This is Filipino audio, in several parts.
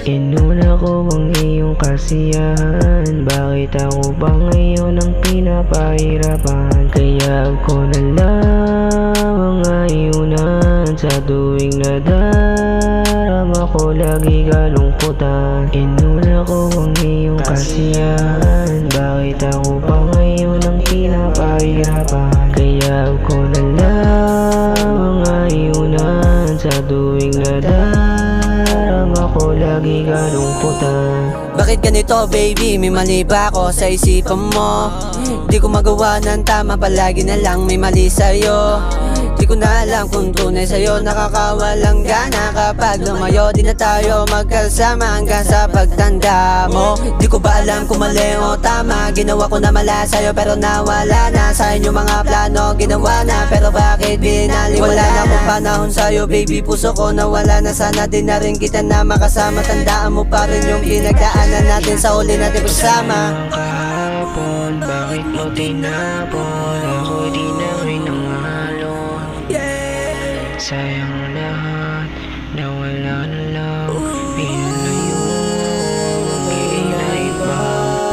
Inuna ko ang iyong kasiyahan, bakit ako ba ngayon ang pinapahirapan? Kaya ako na lang ang ayunan, sa tuwing nadarama ko lagi kalungkutan. Inuna ko ang iyong kasiyahan, bakit ako ba ngayon ang pinapahirapan? Kaya ako na lang ang ayunan, sa tuwing nadarama ko lagi kalungkutan. Bakit ganito baby, may mali ba ako sa isipan mo? Di ko magawa ng tama, palagi na lang may mali sa'yo. Di ko na alam kung tunay sa'yo nakakawalang gana. Kapag lumayo di na tayo magkasama hanggang sa pagtanda mo. Di ko ba alam kung mali o tama, ginawa ko na mala sa'yo pero nawala na. Sa inyong mga plano ginawa na, pero bakit binaliwala na? Wala na akong panahon sa'yo baby, puso ko nawala na. Sana din na rin kita na makasama, tandaan mo pa rin yung pinagdaanan natin sa huli natin pagsama. Kahapon, bakit mo tinapon? Ako di na rin nangalon. Sayang lahat, nawala na lang. Pinalayo, mag-iiba.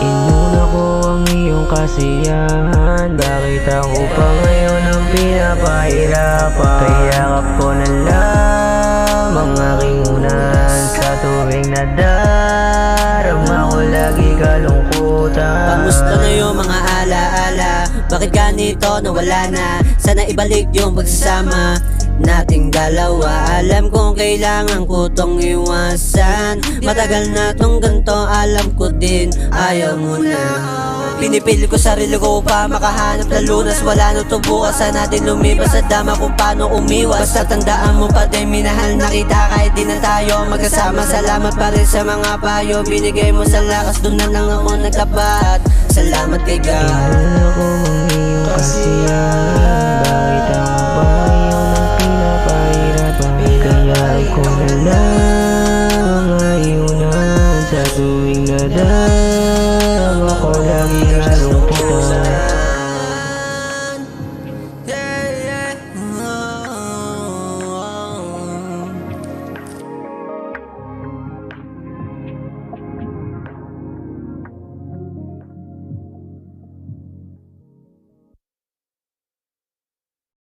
Inuna ko ang iyong kasiyahan, bakit ako pa ngayon ang pinapahirapan? Kaya ako na lang ang aking unan, sa tuwing nadarama ko lagi kalungkutan. Kamusta na yung mga alaala? Bakit ganito nawala na? Sana ibalik yung pagsasama nating dalawa. Alam kong kailangan ko tong iwasan. Matagal na tong ganito, alam ko din ayaw mo na. Pinipili ko sarili ko pa makahanap na lunas. Wala na to bukas, sana natin lumipas sa dama kung paano umiwas. Basta tandaan mo pa din, minahal na kita kahit di na tayo magkasama. Salamat pa rin sa mga payo binigay mo sa lakas, doon na lang ako nagtapat. Salamat kay God. Inuna ko ang iyong kasiyahan,